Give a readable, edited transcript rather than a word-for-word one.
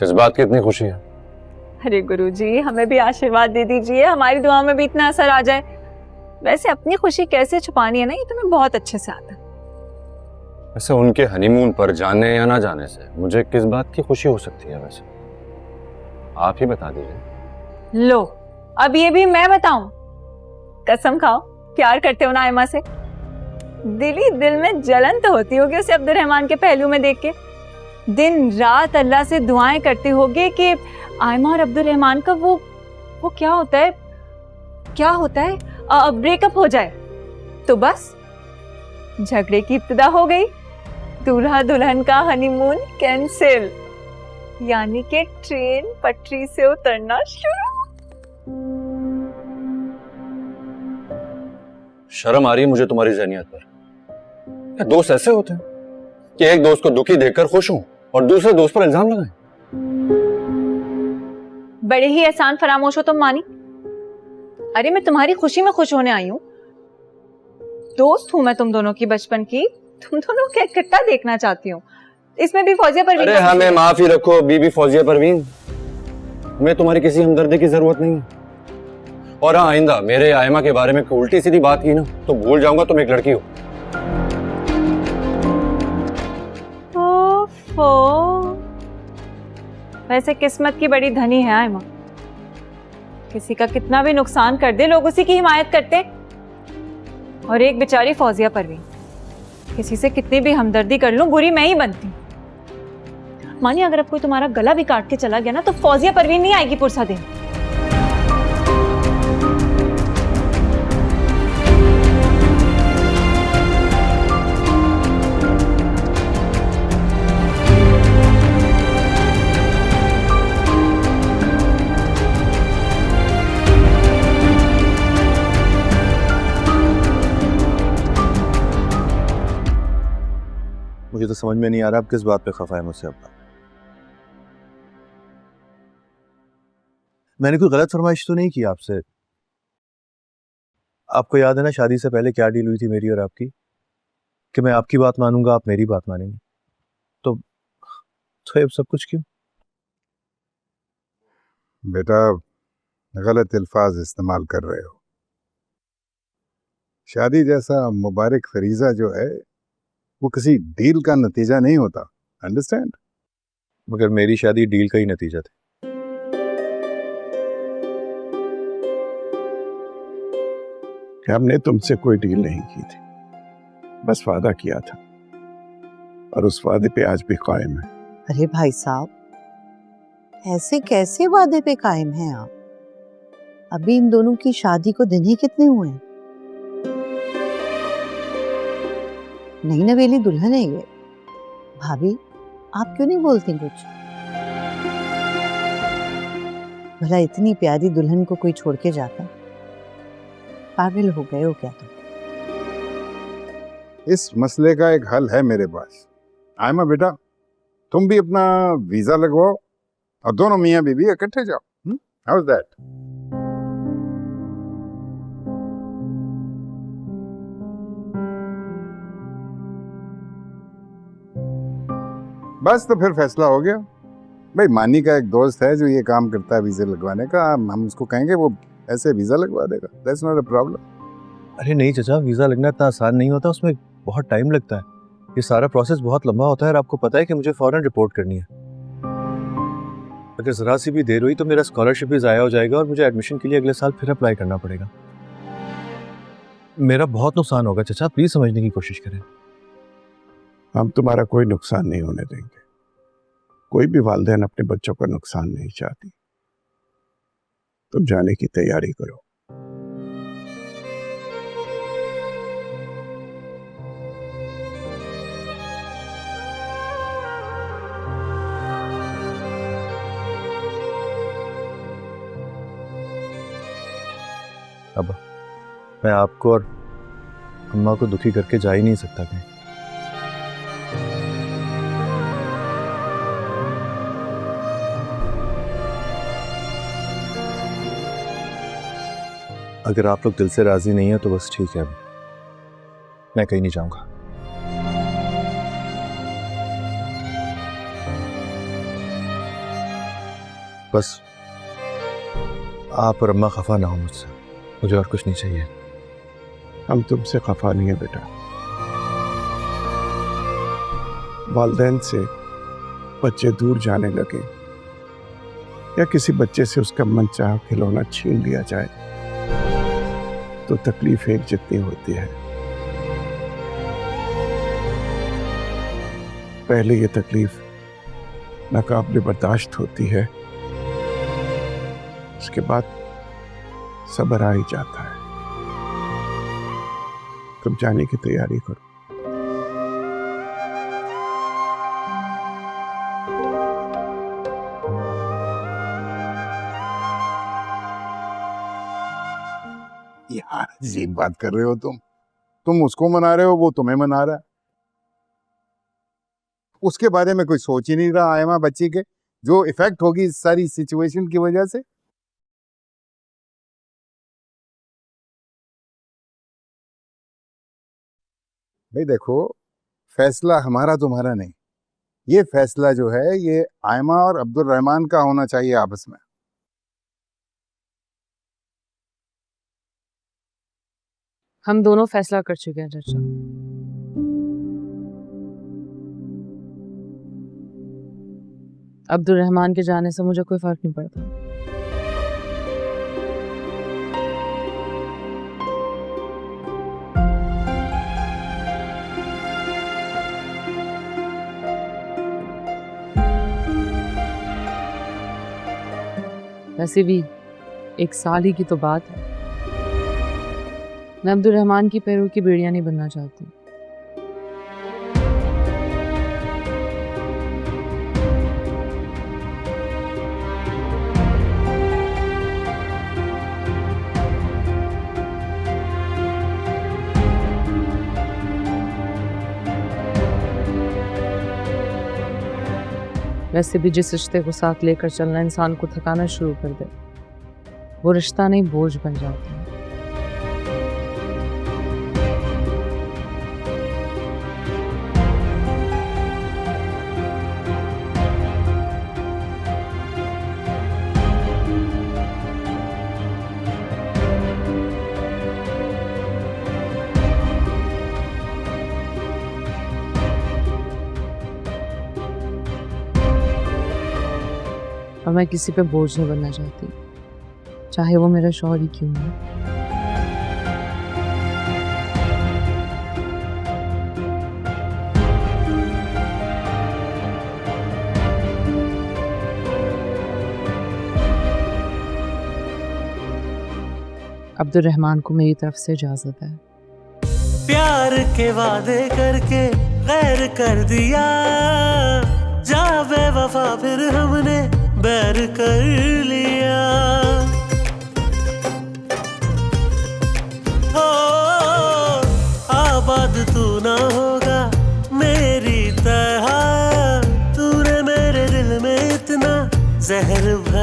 इस बात की इतनी खुशी है? अरे गुरुजी, हमें भी आशीर्वाद दे दीजिए, हमारी दुआ में भी इतना असर आ जाए। वैसे अपनी खुशी कैसे छुपानी है ना, ये तुम्हें बहुत अच्छे से आता है। वैसे उनके हनीमून पर जाने या ना जाने से मुझे किस बात की खुशी हो सकती है? वैसे आप ही बता दीजिए। लो, अब ये भी मैं बताऊं? कसम खाओ, प्यार करते हो ना आयमा से? दिल ही दिल में जलन तो होती होगी उसे अब्दुर्रहमान के पहलू में देख के। दिन रात अल्लाह से दुआएं करते होगे कि आयमा और अब्दुर्रहमान का वो क्या होता है, ब्रेकअप हो जाए। तो बस झगड़े की इब्तिदा हो गई, दूल्हा दुल्हन का हनीमून कैंसिल, यानी कि ट्रेन पटरी से उतरना शुरू। शर्म आ रही है मुझे तुम्हारी ज़हनियत पर। क्या दोस्त ऐसे होते हैं कि एक दोस्त को दुखी देखकर खुश हूं और दूसरे दोस्त पर इल्जाम लगाएं? बड़े ही एहसान फरामोश हो तुम मानी। अरे मैं तुम्हारी खुशी में खुश होने आई हूँ। दोस्त हूं मैं तुम दोनों की बचपन की, तुम दोनों को इकट्ठा देखना चाहती हूँ। इसमें भी फौजिया परवीन। अरे हमें माफ ही रखो बीबी फौजिया परवीन, हमें तुम्हारी किसी हमदर्दी की जरूरत नहीं है। और हाँ, आइंदा मेरे आयमा के बारे में उल्टी सीधी बात की ना तो भूल जाऊंगा तुम एक लड़की हो। वैसे किस्मत की बड़ी धनी है आयमा, किसी का कितना भी नुकसान कर दे लोग उसी की हिमायत करते। और एक बेचारी फौजिया परवीन, किसी से कितनी भी हमदर्दी कर लूं बुरी मैं ही बनती हूं। मानिए अगर अब कोई तुम्हारा गला भी काट के चला गया ना तो फौजिया परवीन नहीं आएगी पुरसा देने। मुझे तो समझ में नहीं आ रहा आप किस बात पे खफा है मुझसे अब्बा। मैंने कोई गलत फरमाइश तो नहीं की आपसे? आपको याद है ना शादी से पहले क्या डील हुई थी मेरी और आपकी, कि मैं आपकी बात मानूंगा आप मेरी बात मानेंगे। तो ये सब कुछ क्यों? बेटा गलत अल्फाज इस्तेमाल कर रहे हो। शादी जैसा मुबारक फरीजा जो है वो किसी डील का नतीजा नहीं होता, अंडरस्टैंड? मगर मेरी शादी डील का ही नतीजा थी। हमने तुमसे कोई डील नहीं की थी, बस वादा किया था और उस वादे पे आज भी कायम है। अरे भाई साहब, ऐसे कैसे वादे पे कायम हैं आप? अभी इन दोनों की शादी को दिन ही कितने हुए हैं? नई नवेली दुल्हन है ये। भाभी आप क्यों नहीं बोलती कुछ? भला इतनी प्यारी दुल्हन को कोई छोड़ के जाता? पागल हो गए हो क्या तुम? इस मसले का एक हल है मेरे पास। आयमा बेटा तुम भी अपना वीजा लगवाओ और दोनों मियाँ बीवी इकट्ठे जाओ। How is that? बस तो फिर फैसला हो गया। भाई मानी का एक दोस्त है जो ये काम करता है वीजा लगवाने का, हम उसको कहेंगे वो ऐसे वीजा लगवा देगा। That's not a problem. अरे नहीं चाचा, वीजा लगना इतना आसान नहीं होता, उसमें बहुत टाइम लगता है। ये सारा प्रोसेस बहुत लंबा होता है और आपको पता है कि मुझे फौरन रिपोर्ट करनी है। अगर जरा सी भी देर हुई तो मेरा स्कॉलरशिप भी ज़ाया हो जाएगा और मुझे एडमिशन के लिए अगले साल फिर अप्लाई करना पड़ेगा। मेरा बहुत नुकसान होगा चाचा, प्लीज समझने की कोशिश करें। हम तुम्हारा कोई नुकसान नहीं होने देंगे। कोई भी वालिदैन अपने बच्चों का नुकसान नहीं चाहती। तुम जाने की तैयारी करो। अब मैं आपको और अम्मा को दुखी करके जा ही नहीं सकता कहीं। अगर आप लोग दिल से राजी नहीं है तो बस ठीक है, मैं कहीं नहीं जाऊंगा। बस आप और अम्मा खफा ना हो मुझसे, मुझे और कुछ नहीं चाहिए। हम तुमसे खफा नहीं है बेटा। वालिदैन से बच्चे दूर जाने लगे या किसी बच्चे से उसका मनचाहा खिलौना छीन लिया जाए तो तकलीफ एक जितनी होती है। पहले ये तकलीफ नाकाबिले बर्दाश्त होती है, उसके बाद सब्र आ ही जाता है। तुम जाने की तैयारी करो। यार अजीब बात कर रहे हो तुम उसको मना रहे हो, वो तुम्हें मना रहा है। उसके बारे में कोई सोच ही नहीं रहा आयमा बच्ची के, जो इफेक्ट होगी इस सारी सिचुएशन की वजह से। भाई देखो, फैसला हमारा तुम्हारा नहीं, ये फैसला जो है ये आयमा और अब्दुल रहमान का होना चाहिए आपस में। हम दोनों फैसला कर चुके हैं चाचा। अब्दुल रहमान के जाने से मुझे कोई फर्क नहीं पड़ता। वैसे भी 1 साल ही की तो बात है। मैं अब्दुल रहमान की पैरों की बेड़ियां नहीं बनना चाहती। वैसे भी जिस रिश्ते को साथ लेकर चलना इंसान को थकाना शुरू कर दे, वो रिश्ता नहीं बोझ बन जाता है। और मैं किसी पे बोझ नहीं बनना चाहती, चाहे वो मेरा शौहर ही क्यों हो। अब्दुल रहमान को मेरी तरफ से इजाजत है। प्यार के वादे करके गैर कर दिया, जा बेवफा फिर हमने बैर कर लिया। हो आबाद तू ना हो